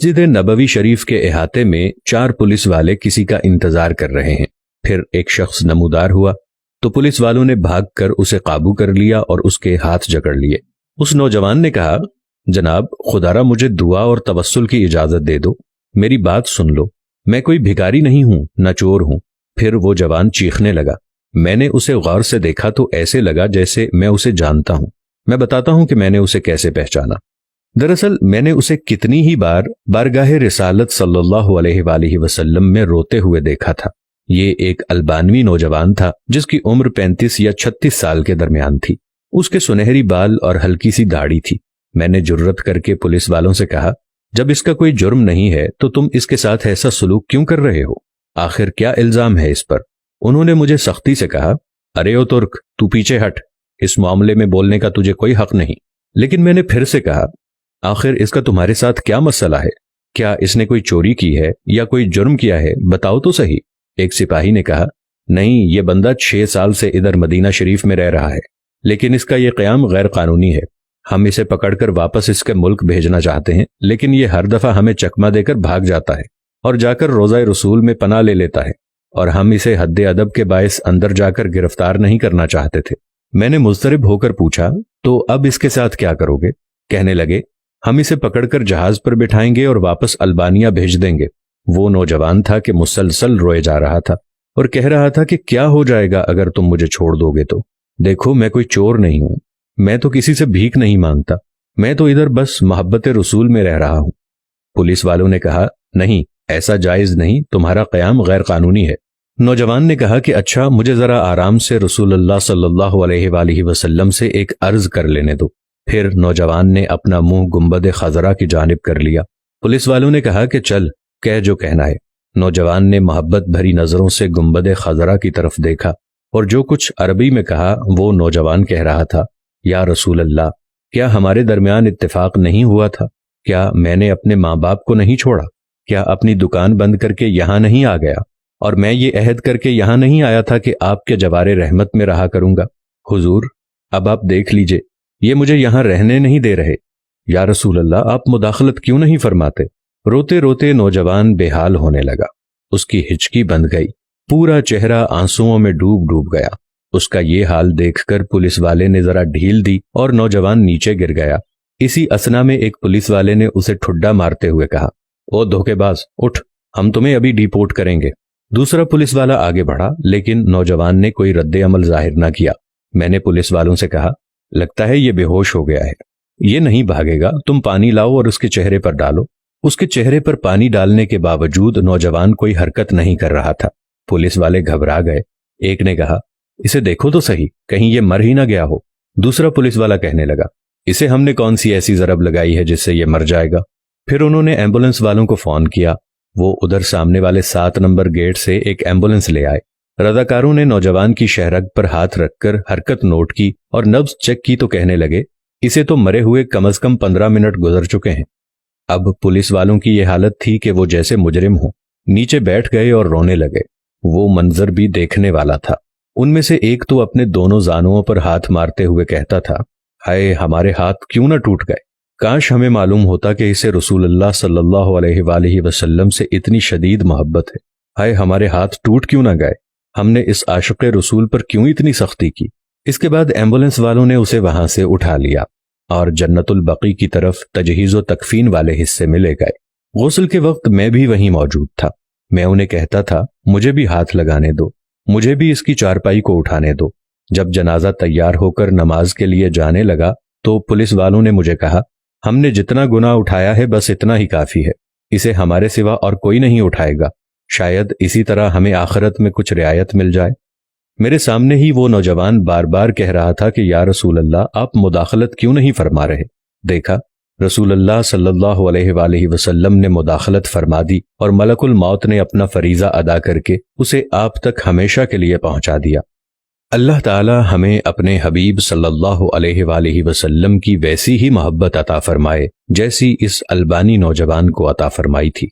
مسجد نبوی شریف کے احاطے میں 4 پولیس والے کسی کا انتظار کر رہے ہیں۔ پھر ایک شخص نمودار ہوا تو پولیس والوں نے بھاگ کر اسے قابو کر لیا اور اس کے ہاتھ جکڑ لیے۔ اس نوجوان نے کہا، جناب خدا را مجھے دعا اور توسل کی اجازت دے دو، میری بات سن لو، میں کوئی بھکاری نہیں ہوں، نہ چور ہوں۔ پھر وہ جوان چیخنے لگا۔ میں نے اسے غور سے دیکھا تو ایسے لگا جیسے میں اسے جانتا ہوں۔ میں بتاتا ہوں کہ میں نے اسے کیسے پہچانا۔ دراصل میں نے اسے کتنی ہی بار بارگاہ رسالت صلی اللہ علیہ وآلہ وسلم میں روتے ہوئے دیکھا تھا۔ یہ ایک البانوی نوجوان تھا جس کی عمر 35 یا 36 سال کے درمیان تھی۔ اس کے سنہری بال اور ہلکی سی داڑھی تھی۔ میں نے جرت کر کے پولیس والوں سے کہا، جب اس کا کوئی جرم نہیں ہے تو تم اس کے ساتھ ایسا سلوک کیوں کر رہے ہو؟ آخر کیا الزام ہے اس پر؟ انہوں نے مجھے سختی سے کہا، ارے او ترک، تو پیچھے ہٹ، اس معاملے میں بولنے کا تجھے کوئی حق نہیں۔ لیکن میں نے پھر سے کہا، آخر اس کا تمہارے ساتھ کیا مسئلہ ہے؟ کیا اس نے کوئی چوری کی ہے یا کوئی جرم کیا ہے؟ بتاؤ تو صحیح۔ ایک سپاہی نے کہا، نہیں، یہ بندہ 6 سال سے ادھر مدینہ شریف میں رہ رہا ہے، لیکن اس کا یہ قیام غیر قانونی ہے۔ ہم اسے پکڑ کر واپس اس کے ملک بھیجنا چاہتے ہیں، لیکن یہ ہر دفعہ ہمیں چکمہ دے کر بھاگ جاتا ہے اور جا کر روضہ رسول میں پناہ لے لیتا ہے، اور ہم اسے حد ادب کے باعث اندر جا کر گرفتار نہیں کرنا چاہتے تھے۔ میں نے مضطرب ہو کر پوچھا، تو اب اس کے ساتھ کیا کرو گے؟ کہنے لگے، ہم اسے پکڑ کر جہاز پر بٹھائیں گے اور واپس البانیہ بھیج دیں گے۔ وہ نوجوان تھا کہ مسلسل روئے جا رہا تھا اور کہہ رہا تھا کہ کیا ہو جائے گا اگر تم مجھے چھوڑ دو گے تو؟ دیکھو، میں کوئی چور نہیں ہوں، میں تو کسی سے بھیک نہیں مانگتا، میں تو ادھر بس محبت رسول میں رہ رہا ہوں۔ پولیس والوں نے کہا، نہیں، ایسا جائز نہیں، تمہارا قیام غیر قانونی ہے۔ نوجوان نے کہا کہ اچھا، مجھے ذرا آرام سے رسول اللہ صلی اللہ علیہ وآلہ وسلم سے ایک عرض کر لینے دو۔ پھر نوجوان نے اپنا منہ گنبد خضرا کی جانب کر لیا۔ پولیس والوں نے کہا کہ چل، کہہ جو کہنا ہے۔ نوجوان نے محبت بھری نظروں سے گنبد خضرا کی طرف دیکھا اور جو کچھ عربی میں کہا وہ نوجوان کہہ رہا تھا، یا رسول اللہ، کیا ہمارے درمیان اتفاق نہیں ہوا تھا؟ کیا میں نے اپنے ماں باپ کو نہیں چھوڑا؟ کیا اپنی دکان بند کر کے یہاں نہیں آ گیا؟ اور میں یہ عہد کر کے یہاں نہیں آیا تھا کہ آپ کے جوار رحمت میں رہا کروں گا؟ حضور، اب آپ دیکھ لیجئے، یہ مجھے یہاں رہنے نہیں دے رہے۔ یا رسول اللہ، آپ مداخلت کیوں نہیں فرماتے؟ روتے روتے نوجوان بے حال ہونے لگا۔ اس کی ہچکی بندھ گئی، پورا چہرہ آنسوؤں میں ڈوب ڈوب گیا۔ اس کا یہ حال دیکھ کر پولیس والے نے ذرا ڈھیل دی اور نوجوان نیچے گر گیا۔ اسی اثنا میں ایک پولیس والے نے اسے ٹھڈا مارتے ہوئے کہا، او دھوکے باز، اٹھ، ہم تمہیں ابھی ڈیپورٹ کریں گے۔ دوسرا پولیس والا آگے بڑھا، لیکن نوجوان نے کوئی رد عمل ظاہر نہ کیا۔ میں نے پولیس والوں سے کہا، لگتا ہے یہ بے ہوش ہو گیا ہے، یہ نہیں بھاگے گا، تم پانی لاؤ اور اس کے چہرے پر ڈالو۔ اس کے چہرے پر پانی ڈالنے کے باوجود نوجوان کوئی حرکت نہیں کر رہا تھا۔ پولیس والے گھبرا گئے۔ ایک نے کہا، اسے دیکھو تو صحیح، کہیں یہ مر ہی نہ گیا ہو۔ دوسرا پولیس والا کہنے لگا، اسے ہم نے کون سی ایسی ضرب لگائی ہے جس سے یہ مر جائے گا؟ پھر انہوں نے ایمبولینس والوں کو فون کیا۔ وہ ادھر سامنے والے 7 نمبر گیٹ سے ایک ایمبولینس لے آئے۔ رضاکاروں نے نوجوان کی شہرگ پر ہاتھ رکھ کر حرکت نوٹ کی اور نبض چیک کی تو کہنے لگے، اسے تو مرے ہوئے کم از کم 15 منٹ گزر چکے ہیں۔ اب پولیس والوں کی یہ حالت تھی کہ وہ جیسے مجرم ہوں، نیچے بیٹھ گئے اور رونے لگے۔ وہ منظر بھی دیکھنے والا تھا۔ ان میں سے ایک تو اپنے دونوں زانوؤں پر ہاتھ مارتے ہوئے کہتا تھا، ہائے ہمارے ہاتھ کیوں نہ ٹوٹ گئے، کاش ہمیں معلوم ہوتا کہ اسے رسول اللہ صلی اللہ علیہ وآلہ وسلم سے اتنی شدید محبت ہے، ہائے ہمارے ہاتھ ٹوٹ کیوں نہ گئے، ہم نے اس عاشق رسول پر کیوں اتنی سختی کی۔ اس کے بعد ایمبولینس والوں نے اسے وہاں سے اٹھا لیا اور جنت البقیع کی طرف تجہیز و تکفین والے حصے میں لے گئے۔ غسل کے وقت میں بھی وہیں موجود تھا۔ میں انہیں کہتا تھا، مجھے بھی ہاتھ لگانے دو، مجھے بھی اس کی چارپائی کو اٹھانے دو۔ جب جنازہ تیار ہو کر نماز کے لیے جانے لگا تو پولیس والوں نے مجھے کہا، ہم نے جتنا گناہ اٹھایا ہے بس اتنا ہی کافی ہے، اسے ہمارے سوا اور کوئی نہیں اٹھائے گا، شاید اسی طرح ہمیں آخرت میں کچھ رعایت مل جائے۔ میرے سامنے ہی وہ نوجوان بار بار کہہ رہا تھا کہ یا رسول اللہ، آپ مداخلت کیوں نہیں فرما رہے؟ دیکھا، رسول اللہ صلی اللہ علیہ وآلہ وسلم نے مداخلت فرما دی اور ملک الموت نے اپنا فریضہ ادا کر کے اسے آپ تک ہمیشہ کے لیے پہنچا دیا۔ اللہ تعالی ہمیں اپنے حبیب صلی اللہ علیہ وآلہ وسلم کی ویسی ہی محبت عطا فرمائے جیسی اس البانی نوجوان کو عطا فرمائی تھی۔